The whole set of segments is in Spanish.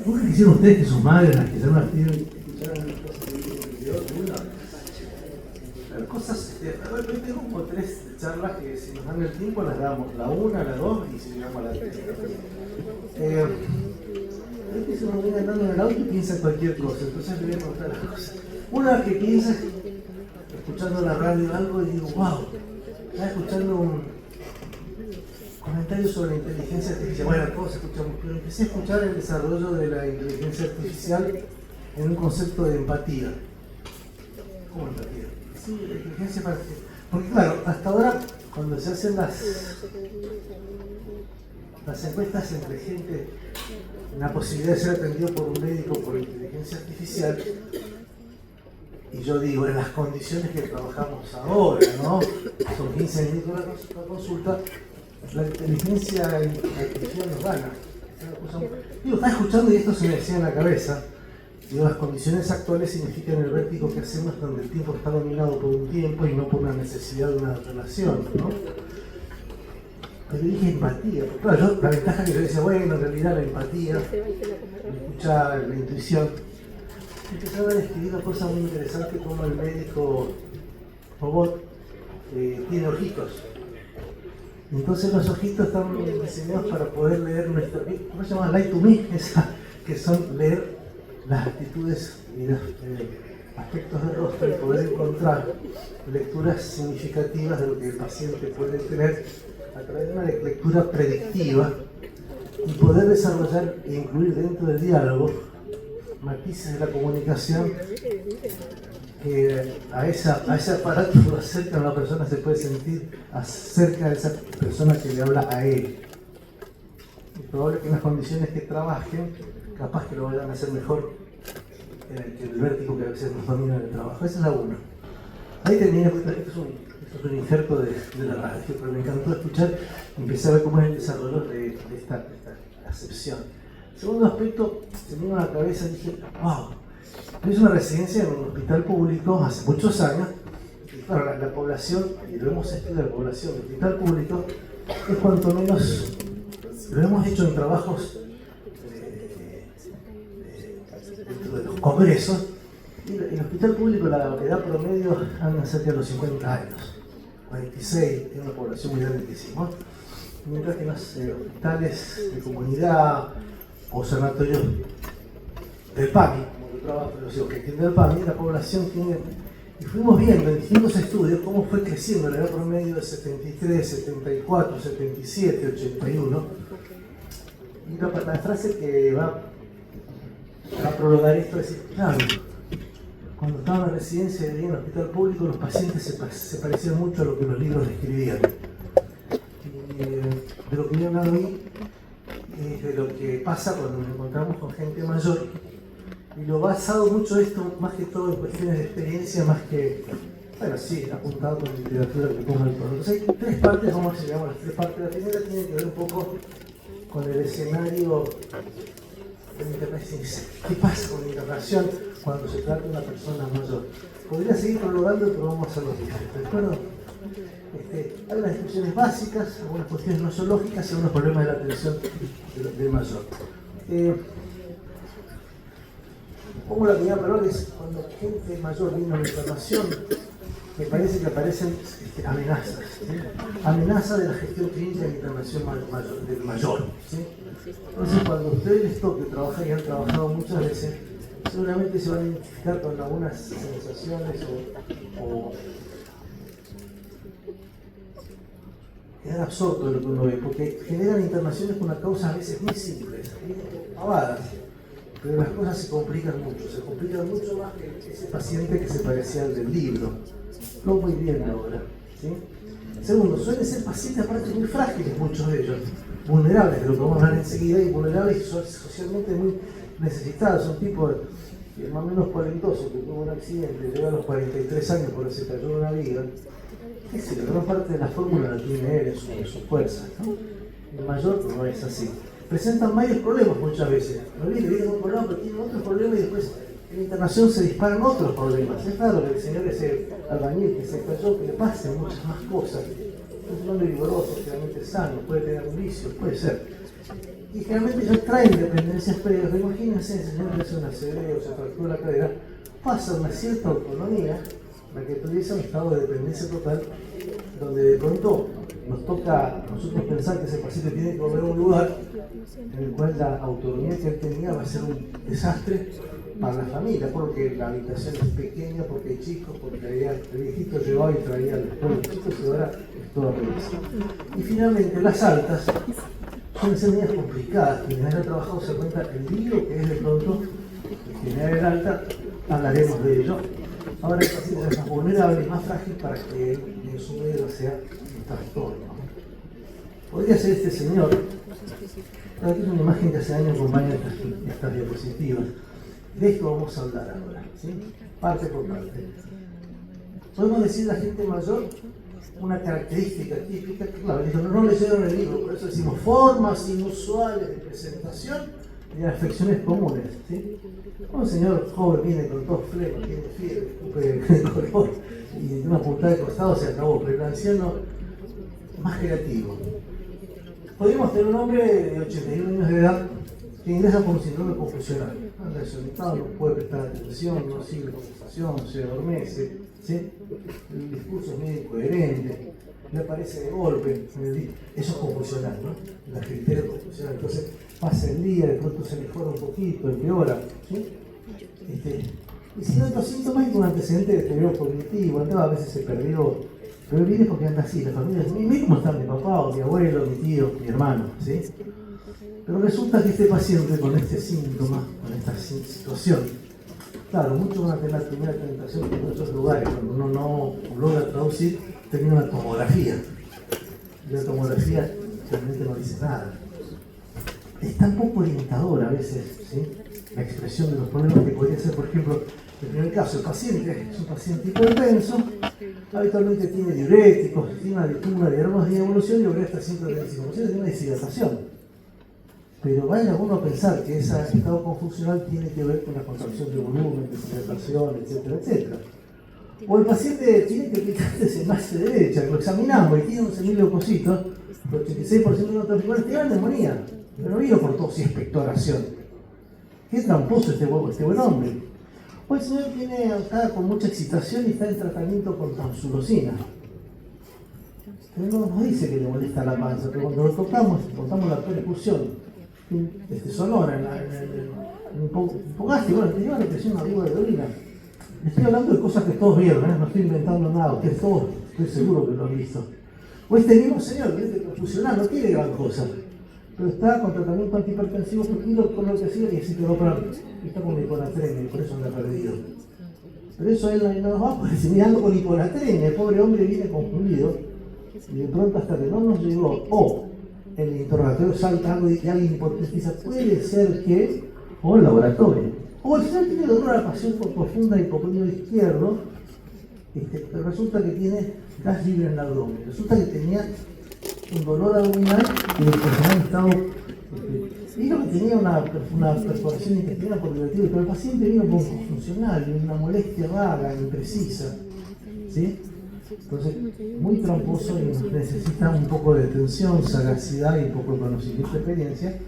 ¿Nunca quisieron ustedes que sus madres, las que ya no las tienen, escucharan las cosas que dijo el Dios? Hay cosas, hoy tengo como 3 charlas que si nos dan el tiempo las damos, la 1, la 2 y si llegamos a la 3. Es que se nos viene andando en el auto y piensa cualquier cosa, entonces le voy a contar las cosas. Una vez que piensa, escuchando la radio algo y digo, wow, estaba escuchando un comentario sobre la inteligencia artificial. Bueno, todos escuchamos, pero empecé a escuchar el desarrollo de la inteligencia artificial en un concepto de empatía. ¿Cómo empatía? Sí, la inteligencia artificial. Porque claro, hasta ahora, cuando se hacen las encuestas entre gente, la posibilidad de ser atendido por un médico por inteligencia artificial, y yo digo, en las condiciones que trabajamos ahora, ¿no? Son 15 minutos la consulta, la inteligencia artificial nos gana. Digo, estaba escuchando y esto se me decía en la cabeza. Digo, las condiciones actuales significan el vértigo que hacemos donde el tiempo está dominado por un tiempo y no por una necesidad de una relación, ¿no? Pero dije empatía, porque claro, la ventaja que yo decía, bueno, en realidad la empatía, escuchar la intuición, empezaba a describir una cosa muy interesante como el médico robot tiene ojitos. Entonces los ojitos están diseñados para poder leer nuestra, ¿cómo se llama? Light to me, que son leer las actitudes y los aspectos del rostro y poder encontrar lecturas significativas de lo que el paciente puede tener a través de una lectura predictiva y poder desarrollar e incluir dentro del diálogo matices de la comunicación que a ese aparato lo acerca a una persona, se puede sentir acerca de esa persona que le habla a él. Es probable que en las condiciones que trabajen, capaz que lo vayan a hacer mejor que el vértigo que a veces nos domina en el trabajo. Esa es la 1. Ahí terminé, esto es un injerto de la radio, pero me encantó escuchar y empecé a ver cómo es el desarrollo de esta acepción. Segundo aspecto, se me vino a la cabeza y dije, wow, yo hice una residencia en un hospital público hace muchos años, y claro, la población, y lo hemos estudiado, la población del hospital público es cuanto menos, lo hemos hecho en trabajos dentro de los congresos, y el hospital público, la edad promedio anda cerca de los 50 años, 46, es una población muy grandísima, mientras que en los hospitales de comunidad o sanatorios del PAMI, como yo trabajo, los digo que tiene el PAMI, la población tiene, y fuimos viendo en distintos estudios cómo fue creciendo la edad promedio de 73, 74, 77, 81, y la frase que va a prolongar esto es decir, claro, cuando estaba en la residencia y en el hospital público, los pacientes se parecían mucho a lo que los libros describían. Y de lo que yo he hablado ahí es de lo que pasa cuando nos encontramos con gente mayor. Y lo basado mucho esto, más que todo en cuestiones de experiencia, más que, bueno, sí, apuntado con literatura que pongo el todo. Entonces hay 3 partes, vamos a llamar las 3 partes. La primera tiene que ver un poco con el escenario de la internación. ¿Qué pasa con la internación cuando se trata de una persona mayor? Podría seguir prolongando, pero vamos a hacerlo diferente, ¿de acuerdo? Hay unas discusiones básicas, algunas cuestiones nosológicas y algunos problemas de la atención del mayor. Pongo la primera palabra, es cuando gente mayor viene a la internación, me parece que aparecen amenazas. ¿Sí? Amenaza de la gestión clínica de la internación del mayor. ¿Sí? Entonces, cuando a ustedes les toque trabajar y han trabajado muchas veces, seguramente se van a identificar con algunas sensaciones o quedar absorto de lo que uno ve, porque generan internaciones con una causa a veces muy simples, pavadas, pero las cosas se complican mucho más que ese paciente que se parecía al del libro. No muy bien ahora. ¿Sí? Segundo, suelen ser pacientes aparte muy frágiles, muchos de ellos, vulnerables, de lo que vamos a hablar enseguida, y vulnerables y socialmente muy necesitados. Son tipos más o menos cuarentosos que tuvo un accidente, llega a los 43 años porque se cayó de una viga. La gran parte de la fórmula la tiene él en su fuerza, ¿no? El mayor no es así. Presentan varios problemas muchas veces. No viene un problema, pero tiene otros problemas y después en la internación se disparan otros problemas. Es raro que el señor ese albañil que se cayó, que le pasen muchas más cosas. Es un hombre vigoroso, realmente sano, puede tener un vicio, puede ser. Y generalmente ellos traen dependencias previas. Imagínense, el señor que hace una CB o se fractura la cadera, pasa una cierta autonomía, la que tuviese un estado de dependencia total, donde de pronto nos toca a nosotros pensar que ese paciente tiene que volver a un lugar en el cual la autonomía que él tenía va a ser un desastre para la familia, porque la habitación es pequeña, porque hay chicos, porque el viejito llevaba y traía después los chicos y ahora es todo regresa. Y finalmente las altas son enfermedades complicadas. Quienes han trabajado se cuenta el lío que es de pronto generar el alta, hablaremos de ello. Ahora el paciente es más vulnerable y más frágil para que en su medio sea un trastorno. Podría ser este señor. Aquí es una imagen que hace años acompaña estas diapositivas. De esto vamos a hablar ahora, ¿sí? Parte por parte. Podemos decir la gente mayor una característica típica, que claro, no leyeron el libro, por eso decimos formas inusuales de presentación de afecciones comunes, ¿sí? Un señor joven viene con tos, flema, tiene fiebre, escupe de color y una puntada de costado se acabó, pero el anciano más creativo. Podríamos tener un hombre de 81 años de edad que ingresa por un síndrome confusional. Anda desorientado, no puede prestar atención, no sigue la conversación, se adormece, ¿sí? El discurso es medio incoherente, le aparece de golpe, eso es confusional, ¿no? La criterio confusional. Entonces pasa el día, de pronto se mejora un poquito, empeora, ¿sí? Y si no, estos síntomas hay un antecedente de deterioro cognitivo, a veces se perdió, pero viene porque anda así, la familia dice, mira cómo está mi papá, o mi abuelo, mi tío, mi hermano, ¿sí? Pero resulta que este paciente con este síntoma, con esta situación, claro, muchos van a tener la primera tentación que en otros lugares, cuando uno no logra traducir, tenía una tomografía. Y la tomografía realmente no dice nada. Es tan poco orientadora a veces, ¿sí? La expresión de los problemas que podría ser, por ejemplo, el primer caso, el paciente es un paciente hipertenso, habitualmente tiene diuréticos, tiene una diagrama de evolución y obrera hasta 125%, tiene una deshidratación. Pero vaya uno a pensar que ese estado confusional tiene que ver con la contracción de volumen, deshidratación, etcétera, etcétera. O el paciente tiene que quitarse más de derecha, lo examinamos y tiene un semileucocitos, el 86% de los traficantes tienen neumonía, pero no vino por tos y expectoración. Qué tramposo este buen hombre. O el señor está con mucha excitación y está en tratamiento con tamsulosina. Pero no nos dice que le molesta la panza, pero cuando lo tocamos la percusión sonora en un pocaste, bueno, te lleva la presión arriba de orina. Estoy hablando de cosas que todos vieron, no estoy inventando nada, ustedes todos estoy seguro que lo han visto. O este mismo señor que es transfusional, no quiere gran cosa, pero está con tratamiento antihipertensivo perdido con lo que hacía y escitalopram, está con hiponatremia y por eso anda perdido. Pero eso él no nos va, porque mirando con hiponatremia, el pobre hombre viene confundido y de pronto hasta que no nos llegó, o el interrogatorio salta algo y alguien hipotetiza, puede ser que, o el laboratorio, o el señor tiene dolor a la pasión profunda y hipoponio izquierdo, pero resulta que tiene gas libre en el abdomen, resulta que tenía un dolor abdominal y el personal estado, vino que tenía una perforación intestinal por divertido, pero el paciente vino con funcional y una molestia vaga, imprecisa, ¿sí? Entonces, muy tramposo y necesita un poco de atención, sagacidad y un poco de conocimiento, experiencia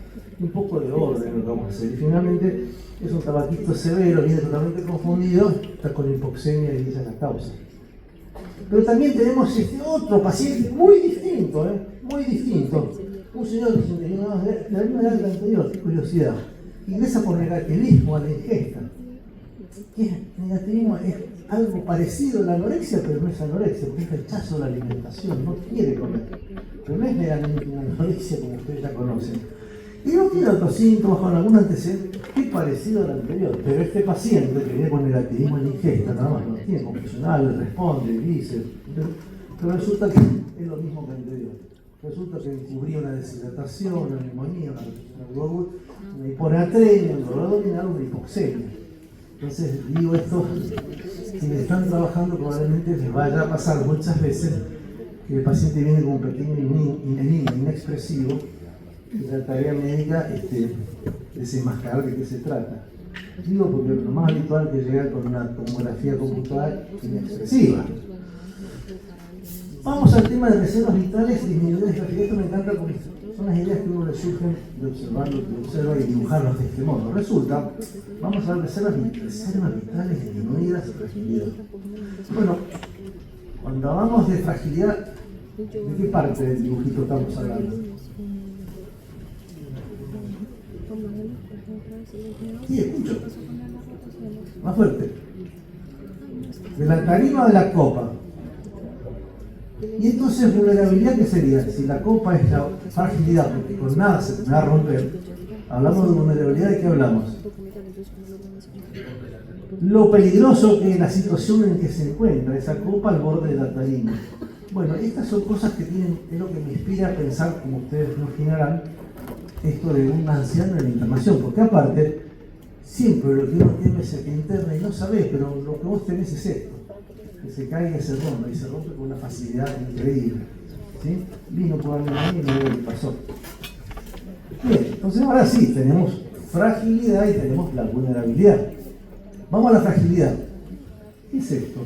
y un poco de orden lo que vamos a hacer. Y finalmente es un tabaquito severo, viene totalmente confundido, está con hipoxemia y esa es la causa. Pero también tenemos este otro paciente muy distinto, muy distinto. Un señor de 61 años de la misma edad que el anterior, qué curiosidad. Ingresa por negativismo a la ingesta. El negativismo es algo parecido a la anorexia, pero no es anorexia, porque es rechazo a la alimentación, no quiere comer. Pero no es meramente una anorexia como ustedes ya conocen. Y no tiene otros síntomas con algún antecedente que es parecido al anterior. Pero este paciente que viene con negativismo en la ingesta, nada más, no tiene confusional, responde, dice. Pero resulta que es lo mismo que el anterior. Resulta que encubría una deshidratación, una neumonía, una hiponatremia, un dolor abdominal, una hipoxemia. Entonces digo esto, si me están trabajando probablemente les vaya a pasar muchas veces que el paciente viene con un pequeño enigma inexpresivo y la tarea médica es desenmascarar de qué se trata. Digo porque lo más habitual es que llega con una tomografía computada inexpresiva. Vamos al tema de reservas vitales y disminuidores de fragilidad. Esto me encanta porque son las ideas que uno le surgen de observar lo que observa y dibujarlos de este modo. Resulta, vamos a ver reservas vitales disminuidas de fragilidad. Bueno, cuando hablamos de fragilidad, ¿de qué parte del dibujito estamos hablando? Sí, escucho. Más fuerte. De la tarima de la copa. Y entonces, vulnerabilidad, ¿qué sería? Si la copa es la fragilidad, porque con nada se me va a romper, hablamos de vulnerabilidad, ¿de qué hablamos? Lo peligroso que es la situación en que se encuentra esa copa al borde de la tarima. Bueno, estas son cosas que tienen, es lo que me inspira a pensar, como ustedes no imaginarán, esto de un anciano en la internación, porque aparte, siempre lo que uno tiene es el que interna y no sabés, pero lo que vos tenés es esto, que se caiga y se rompe con una facilidad increíble. ¿Sí? Vino por alguien ahí y no veo qué pasó. Bien, entonces ahora sí, tenemos fragilidad y tenemos la vulnerabilidad. Vamos a la fragilidad. ¿Qué es esto?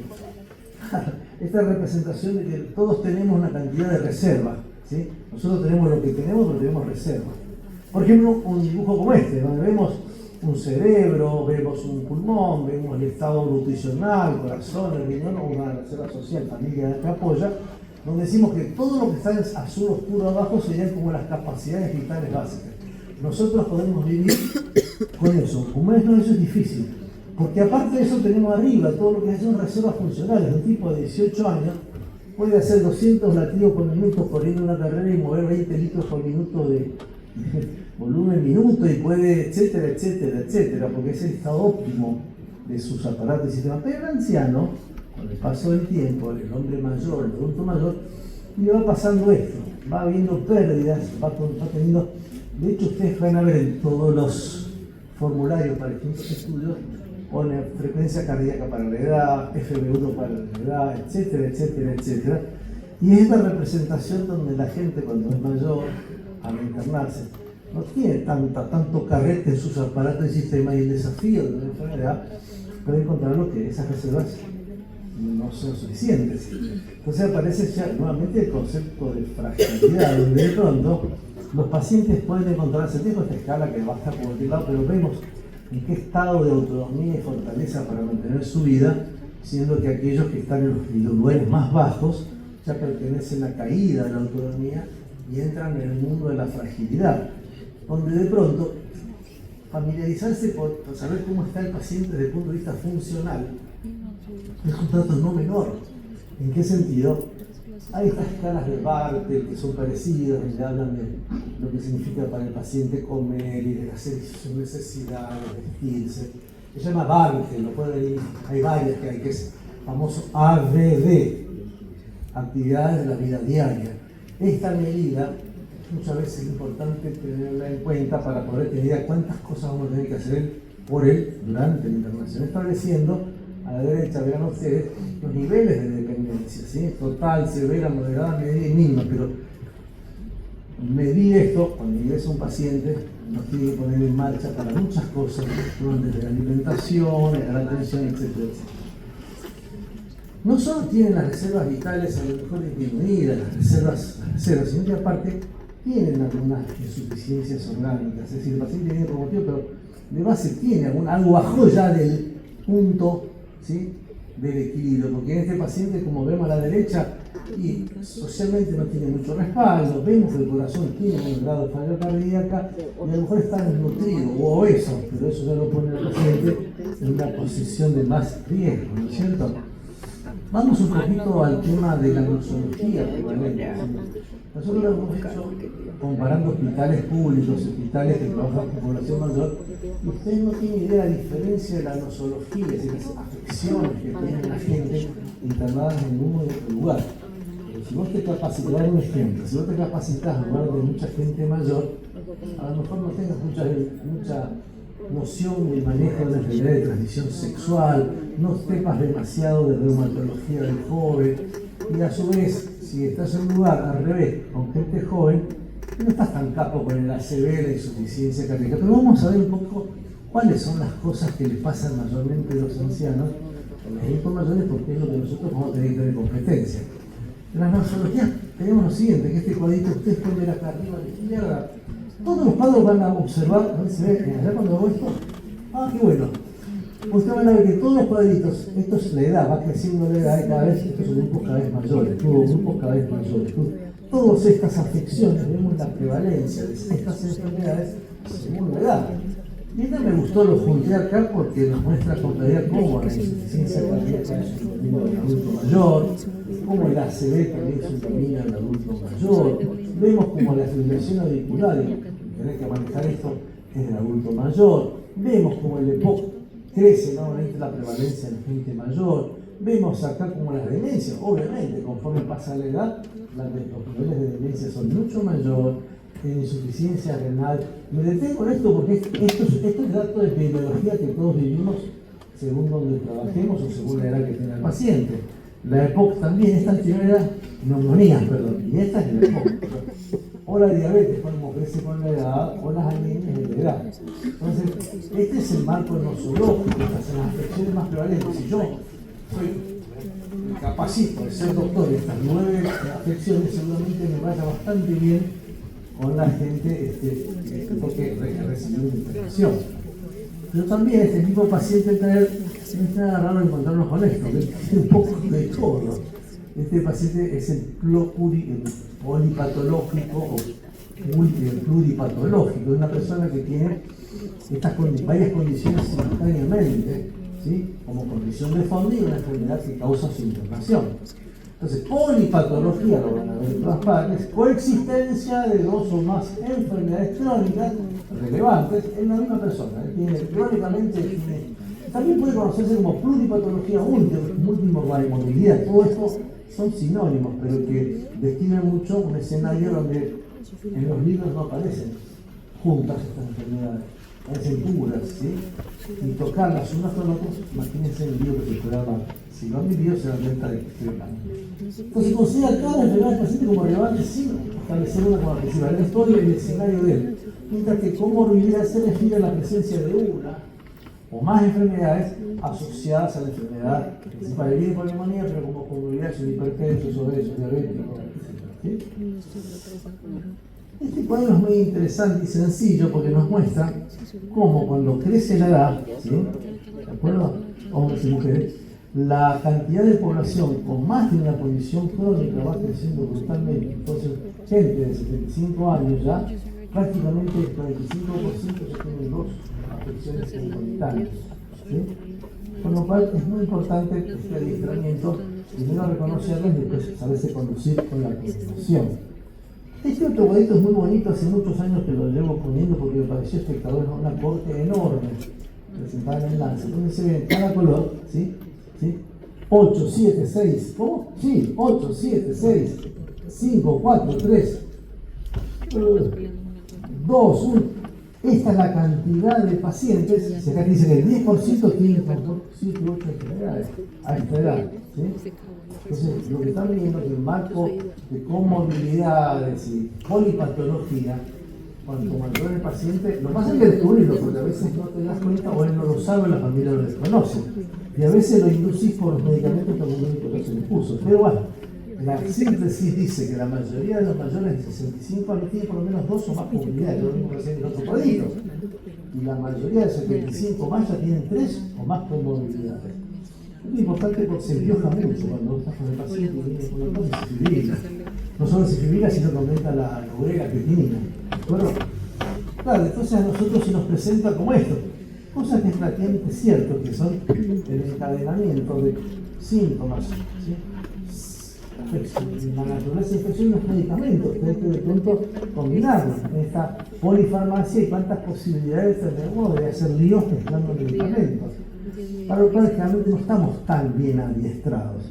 Esta representación de que todos tenemos una cantidad de reserva. ¿Sí? Nosotros tenemos lo que tenemos, pero tenemos reserva. Por ejemplo, un dibujo como este, donde vemos un cerebro, vemos un pulmón, vemos el estado nutricional, corazón, el riñón, o una reserva social, familia que apoya, donde decimos que todo lo que está en azul oscuro abajo serían como las capacidades vitales básicas. Nosotros podemos vivir con eso. Como es, no, eso es difícil. Porque aparte de eso tenemos arriba todo lo que son reservas funcionales. Un tipo de 18 años puede hacer 200 latidos por minuto corriendo una carrera y mover 20 litros por minuto de volumen minuto y puede, etcétera, etcétera, etcétera, porque es el estado óptimo de sus aparatos y sistemas. Pero el anciano, con el paso del tiempo, el hombre mayor, el adulto mayor, le va pasando esto, va habiendo pérdidas, va teniendo. De hecho, ustedes van a ver en todos los formularios para distintos estudios, pone frecuencia cardíaca para la edad, FB1 para la edad, etcétera, etcétera, etcétera. Y es la representación donde la gente, cuando es mayor, al internarse, no tiene tanto carrete en sus aparatos de sistema, y el desafío de la enfermedad puede encontrar lo que esas reservas no son suficientes. Entonces aparece ya nuevamente el concepto de fragilidad, donde de pronto los pacientes pueden encontrarse, tengo esta escala que baja por cualquier lado, pero vemos en qué estado de autonomía y fortaleza para mantener su vida, siendo que aquellos que están en los lugares más bajos ya pertenecen a la caída de la autonomía y entran en el mundo de la fragilidad, donde de pronto familiarizarse por saber cómo está el paciente desde el punto de vista funcional es un trato no menor. ¿En qué sentido? Hay estas escalas de Bartel que son parecidas, donde hablan de lo que significa para el paciente comer y de hacer sus necesidades, vestirse. Se llama Bartel, lo pueden ver, hay varias que hay, que es famoso ABD, actividades de la vida diaria. Esta medida muchas veces es importante tenerla en cuenta para poder tener idea cuántas cosas vamos a tener que hacer por él durante la internación, estableciendo a la derecha, verán ustedes, los niveles de dependencia, ¿sí? Total, severa, moderada, media y mínima, pero medir esto, cuando ingresa un paciente, nos tiene que poner en marcha para muchas cosas, desde la alimentación, la atención, etcétera, etcétera. No solo tienen las reservas vitales a lo mejor disminuidas, las reservas, sino que aparte tienen algunas insuficiencias orgánicas, es decir, el paciente tiene por motivo, pero de base tiene algo bajó ya del punto, ¿sí?, del equilibrio, porque en este paciente, como vemos a la derecha, y socialmente no tiene mucho respaldo, vemos que el corazón tiene un grado de falla cardíaca y a lo mejor está desnutrido o obeso, pero eso ya lo pone al paciente en una posición de más riesgo, ¿no es cierto? Vamos un poquito al tema de la nosología prevalente. Nosotros lo hemos hecho comparando hospitales públicos, hospitales que trabajan con población mayor, y ustedes no tienen idea de la diferencia de la nosología, es decir, las afecciones que tiene la gente internadas en un lugar. Pero si vos te capacitas, voy a dar un ejemplo, si vos te capacitas en lugar de mucha gente mayor, a lo mejor no tengas mucha noción del manejo de la enfermedad de transmisión sexual, no temas demasiado de reumatología del joven, y a su vez, si estás en un lugar al revés, con gente joven, no estás tan capo con la severa insuficiencia cardíaca. Pero vamos a ver un poco cuáles son las cosas que le pasan mayormente a los ancianos, a los adultos mayores, porque es lo que nosotros vamos a tener que tener competencia. En las nosologías tenemos lo siguiente, que este cuadrito, ustedes pueden ver acá arriba a la izquierda, todos los cuadros van a observar, a ver si ven, allá cuando hago esto, qué bueno. Ustedes van a ver que todos los cuadritos, esto es la edad, va creciendo la edad y cada vez, estos son grupos cada vez mayores, todos grupos cada vez mayores. Todas estas afecciones, vemos la prevalencia de estas enfermedades según la edad. Y esta me gustó, lo junté acá porque nos muestra con claridad cómo la insuficiencia cardíaca es un camino del adulto mayor, cómo el ACV también es un camino del adulto mayor. Vemos como la fibrilación auricular, y tener que manejar esto, es del adulto mayor. Vemos como el EPOC crece nuevamente la prevalencia en la gente mayor. Vemos acá como las demencias, obviamente, conforme pasa la edad, los niveles de demencia son mucho mayor, en insuficiencia renal. Me detengo en esto porque esto es dato de epidemiología que todos vivimos según donde trabajemos o según la edad que tenga el paciente. La EPOC también, esta anterior era neumonías, perdón, y esta es la EPOC. O la diabetes, como crece con la edad, o las anemias de la edad. Entonces, este es el marco nosológico, estas son las afecciones más prevalentes. Si yo soy capacito de ser doctor de estas 9 afecciones, seguramente me vaya bastante bien con la gente que toque recibir una intervención. Pero también este tipo de paciente es nada raro encontrarnos con esto, que tiene un poco de todo. Este paciente es el polipatológico o pluripatológico, es una persona que tiene varias condiciones simultáneamente, ¿sí? Como condición de fondo y una enfermedad que causa su internación. Entonces, polipatología, lo van a ver en todas partes, coexistencia de 2 o más enfermedades crónicas relevantes en la misma persona. Crónicamente también puede conocerse como pluripatología multimorbilidad. Todo esto son sinónimos, pero que describen mucho un escenario donde en los libros no aparecen juntas estas enfermedades, parecen puras, ¿sí? Y tocarlas unas con otras, imagínense el libro que se puede hablar. Si lo han vivido, se dan cuenta de que estoy hablando. Entonces, considera cada enfermedad del paciente como relevante sin establecer una como principal. La historia y el escenario de él. Mientras que comorbilidad se refiere a la presencia de una o más enfermedades asociadas a la enfermedad principal. Viene por neumonía, pero como comorbilidad son hipertensos, obesos, diabéticos, ¿sí? Este cuadro es muy interesante y sencillo porque nos muestra cómo cuando crece la edad, ¿sí? ¿De acuerdo? Hombres y mujeres, la cantidad de población con más de una condición crónica va creciendo brutalmente. Entonces, gente de 75 años ya, prácticamente el 45% ya tienen 2 afecciones concomitantes, ¿sí? Con lo cual es muy importante este adiestramiento, primero reconocerlas y después saberse conducir con la conducción. Este otro cuadrito es muy bonito, hace muchos años que lo llevo poniendo porque me pareció espectacular, una corte enorme presentada en el lance, donde se ve en cada color, ¿sí? 8, 7, 6, ¿cómo? Sí, 8, 7, 6, 5, 4, 3, 2, 1. Esta es la cantidad de pacientes, se acá dice que el 10% tiene 7 u 8 enfermedades a esta edad, ¿sí? Entonces, lo que están viendo es que el marco de comorbilidades y polipatología, cuanto mayor el paciente, lo más hay que descubrirlo, porque a veces no te das cuenta o él no lo sabe, la familia lo desconoce. Y a veces lo inducís por los medicamentos que algún médico no se les puso. Pero bueno, la síntesis dice que la mayoría de los mayores de 65 años tienen por lo menos 2 o más comorbilidades, lo mismo que hacen en el otro cuadrito. Y la mayoría de 75 más ya tienen 3 o más comorbilidades. Es importante porque se vioja mucho cuando estás con el paciente y viene con la cosa y se fibrila. No solo se fibrila, sino que aumenta la urea creatinina. ¿De acuerdo? Claro, entonces a nosotros se nos presenta como esto. Cosas que es relativamente cierto, que son el encadenamiento de síntomas, ¿sí? La naturaleza de infección y los medicamentos, que hay que de pronto combinarlos en esta polifarmacia y cuántas posibilidades tenemos de hacer líos mezclando medicamentos. Para lo cual generalmente no estamos tan bien adiestrados.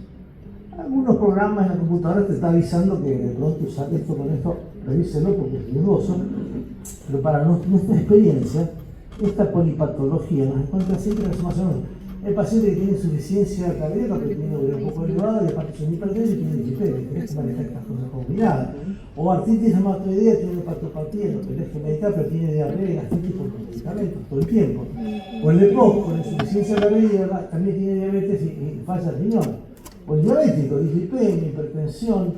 Algunos programas en la computadora te están avisando que de pronto usar esto con esto, revíselo porque es riesgoso, pero para nuestra experiencia, esta polipatología nos encuentra siempre en la sumación. El paciente que tiene insuficiencia cardíaca, que tiene urea un poco elevada y aparte es hipertenso y tiene diabetes, tenés que manejar estas cosas combinadas. O artritis reumatoidea, tiene hepatopatía, lo tenés que medicar, pero tiene diarrea y gastritis por medicamentos todo el tiempo. O el EPOC, con insuficiencia cardíaca, también tiene diabetes y falla riñón. o el diabético, dislipemia, hipertensión,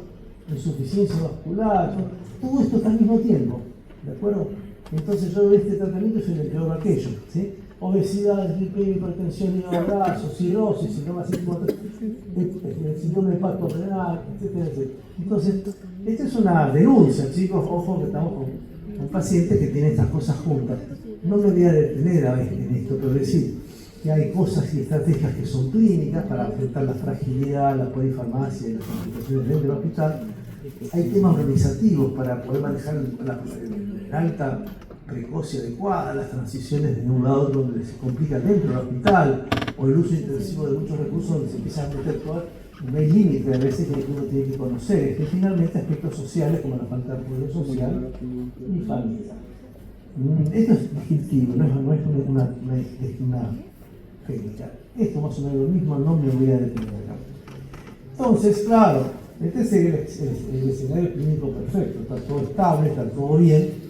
insuficiencia vascular, todo esto está al mismo tiempo, ¿de acuerdo? Entonces yo este tratamiento yo le peor aquello, ¿sí? Obesidad, dislipemia, hipertensión, hígado graso, cirrosis, síndrome hepatorenal, etcétera, etcétera. Entonces, esta es una denuncia, chicos, ojo que estamos con un paciente que tiene estas cosas juntas. No me voy a detener a veces en esto, pero decir que hay cosas y estrategias que son clínicas para enfrentar la fragilidad, la polifarmacia y las complicaciones dentro del hospital. Hay temas organizativos para poder manejar la alta precocia adecuada, las transiciones de un lado a otro donde se complica dentro del hospital, o el uso intensivo de muchos recursos donde se empieza a meter todo. No hay límite a veces que uno tiene que conocer. Y finalmente aspectos sociales como la falta de apoyo social y familia. Esto es descriptivo, no es una técnica. Esto más o menos lo mismo, no me voy a detener acá. Entonces, claro, este es el escenario clínico perfecto, está todo estable, está todo bien,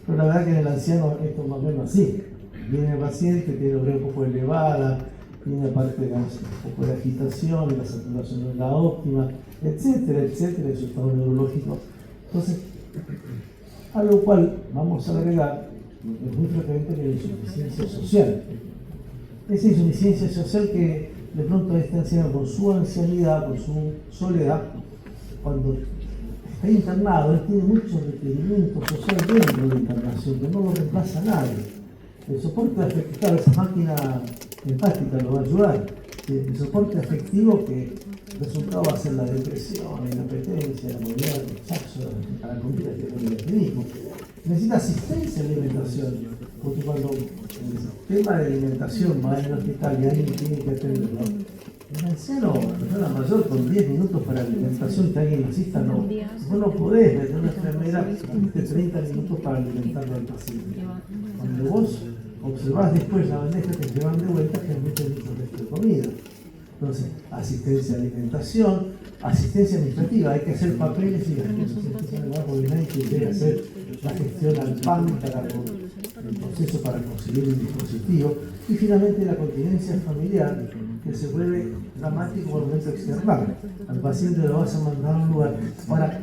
pero la verdad que en el anciano esto es más o menos así. Viene el paciente, tiene la urea un poco elevada, tiene aparte, digamos, un poco de agitación, la saturación no es la óptima, etcétera, etcétera, el estado neurológico. Entonces, a lo cual vamos a agregar, es muy frecuente, que la insuficiencia social. Esa insuficiencia social que de pronto este anciano con su ancianidad, con su soledad, cuando está internado, él tiene muchos requerimientos sociales dentro de la internación, que no lo reemplaza nadie. El soporte afectivo, esa máquina empática lo va a ayudar. El soporte afectivo que el resultado va a ser la depresión, la inapetencia, la movilidad, el rechazo, la comida que es el organismo. Necesita asistencia a la alimentación, porque cuando el tema de alimentación va en el hospital y alguien tiene que atenderlo, el anciano, la persona mayor, con 10 minutos para alimentación que alguien asista, no. Vos no podés meter una enfermera de 30 minutos para alimentarlo al paciente. Cuando vos observás después la bandeja que te llevan de vuelta, que meten mucho resto de comida. Entonces, asistencia a alimentación, asistencia administrativa, hay que hacer papeles y las cosas empiezan a llevar porque nadie quiere hacer la gestión al PAN para el proceso para conseguir un dispositivo. Y finalmente la continencia familiar, que se vuelve dramático por el momento externar. Al paciente lo vas a mandar a un lugar. Ahora,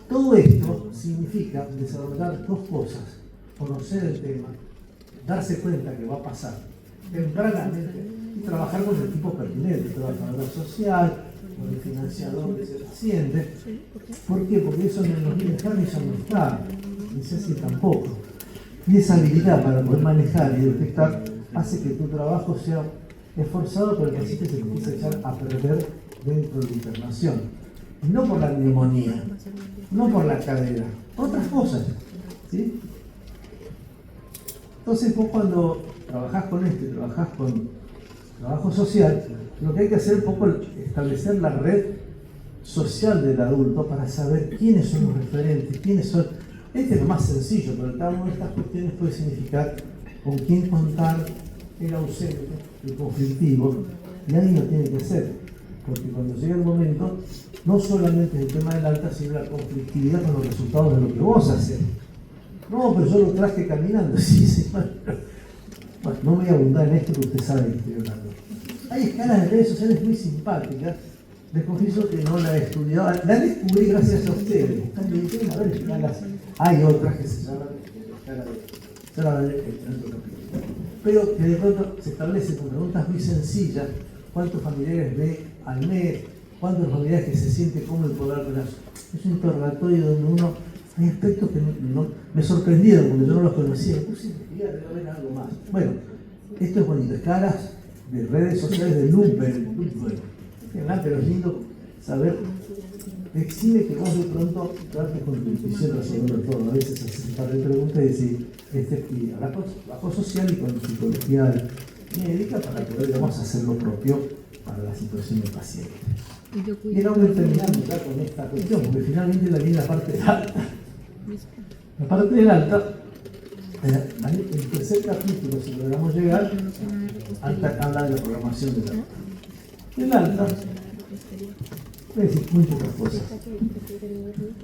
todo esto significa desarrollar dos cosas: conocer el tema, darse cuenta que va a pasar tempranamente y trabajar con el equipo pertinente, el trabajador social, con el financiador de ese paciente. ¿Por qué? Porque eso en los bienes Harrison no está, ni se hace tampoco. Y esa habilidad para poder manejar y detectar hace que tu trabajo sea esforzado, pero el paciente se empieza a echar a perder dentro de la internación. Y no por la neumonía, no por la cadera, por otras cosas, ¿sí? Entonces vos cuando trabajás con esto y trabajás con trabajo social, lo que hay que hacer es un poco establecer la red social del adulto para saber quiénes son los referentes, quiénes son. Este es lo más sencillo, pero cada una de estas cuestiones puede significar con quién contar, el ausente, el conflictivo, y alguien lo tiene que hacer, porque cuando llega el momento, no solamente es el tema del alta, sino la conflictividad con los resultados de lo que vos haces. No, pero yo lo traje caminando. Sí, sí, bueno, no voy a abundar en esto, que usted sabe que estoy hablando. Hay escalas de redes sociales muy simpáticas. Les confieso que no la he estudiado. La descubrí gracias a ustedes. Están bien, a ver escalas. Hay otras que se llaman escalas de... Ya la veré en otro capítulo. Pero que de pronto se establecen con preguntas muy sencillas. ¿Cuántos familiares ve al mes? ¿Cuántos familiares que se siente cómodo poder ver? Es un interrogatorio donde uno... Hay aspectos que no, me sorprendieron porque yo no los conocía. Me puse a investigar, debe haber algo más. Bueno, esto es bonito. Escalas de redes sociales de Looper. Pero es lindo saber. Exime que vos de pronto trates con tu intuición resolverlo todo. A veces haces un par de preguntas y decís, y trabajo social y con psicología médica para poder, digamos, hacer lo propio para la situación del paciente. Y ahora voy terminando ya con esta cuestión, porque finalmente viene la parte alta. La parte del alta, el tercer capítulo, si logramos llegar, habla de la programación del alta. El alta, voy a decir muy pocas cosas.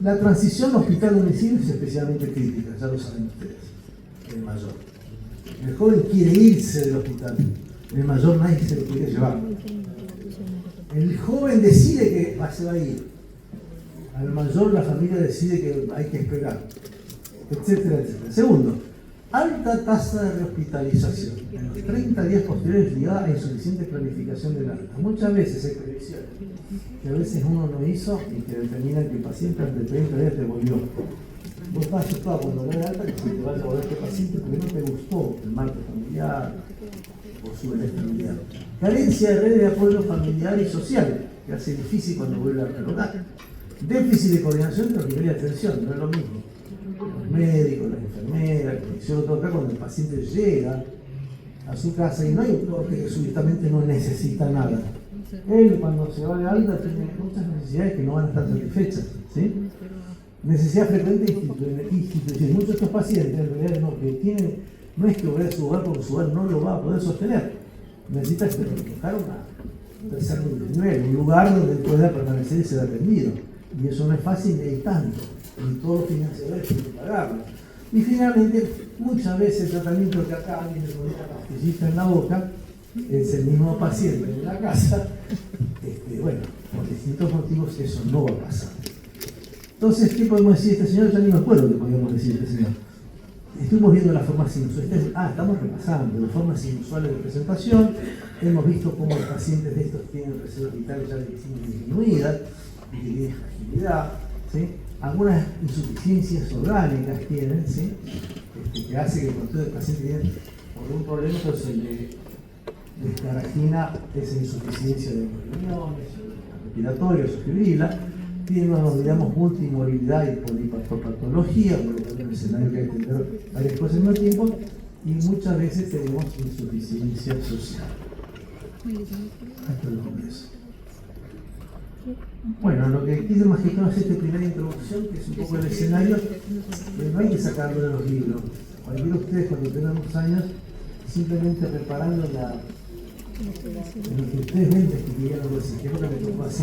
La transición hospital-domicilio es especialmente crítica, ya lo saben ustedes, el mayor. El joven quiere irse del hospital, el mayor nadie se lo quiere llevar. El joven decide que se va a ir. Al mayor la familia decide que hay que esperar, etcétera, etcétera. Segundo, alta tasa de rehospitalización. En los 30 días posteriores ligada a insuficiente planificación del alta. Muchas veces hay previsiones que a veces uno no hizo y que determinan que el paciente ante 30 días te volvió. Vos estás asustado cuando le da alta que se te vaya a volver este paciente porque no te gustó el marco familiar o su inestabilidad. Carencia de redes de apoyo familiar y social, que hace difícil cuando vuelve a relojar. Déficit de coordinación de los niveles de atención, no es lo mismo. Los médicos, las enfermeras, el fisiólogo, todo acá, cuando el paciente llega a su casa y no hay un corte que súbitamente no necesita nada. Él, cuando se va de alta, tiene muchas necesidades que no van a estar satisfechas, ¿sí? Necesidad frecuente institucional. Muchos de estos pacientes, en realidad, no es que vaya a su hogar porque su hogar no lo va a poder sostener. Necesita buscar un tercer nivel, un lugar donde pueda permanecer y ser atendido. Y eso no es fácil ni tanto, ni todos los financiadores tienen que pagarlo. Y finalmente, muchas veces el tratamiento que acá alguien le pone una pastillita en la boca, es el mismo paciente en la casa, bueno, por distintos motivos eso no va a pasar. Entonces, ¿qué podemos decir de este señor? Ya ni me acuerdo qué podíamos decir de este señor. Estuvimos viendo la forma sinusual. Estamos repasando las formas inusuales de presentación. Hemos visto cómo los pacientes de estos tienen reservas vitales ya disminuidas, y que tienen fragilidad, ¿sí? Algunas insuficiencias orgánicas tienen, ¿sí? Que hace que el control del paciente tiene por un problema, pues el de descaragina esa insuficiencia de los riñones, respiratorios o fibrila. Tiene una, digamos, multimorbilidad y polipatopatología, por lo que es un escenario que hay que entender varias cosas al mismo tiempo, y muchas veces tenemos insuficiencia social. Hasta el Congreso. Bueno, lo que quise más que todo es esta primera introducción, que es un poco el escenario, no hay que sacarlo de los libros. Cualquiera de ustedes, cuando tengan unos años, simplemente reparando lo que ustedes ven, que ya no lo sé, que es lo que me tocó así.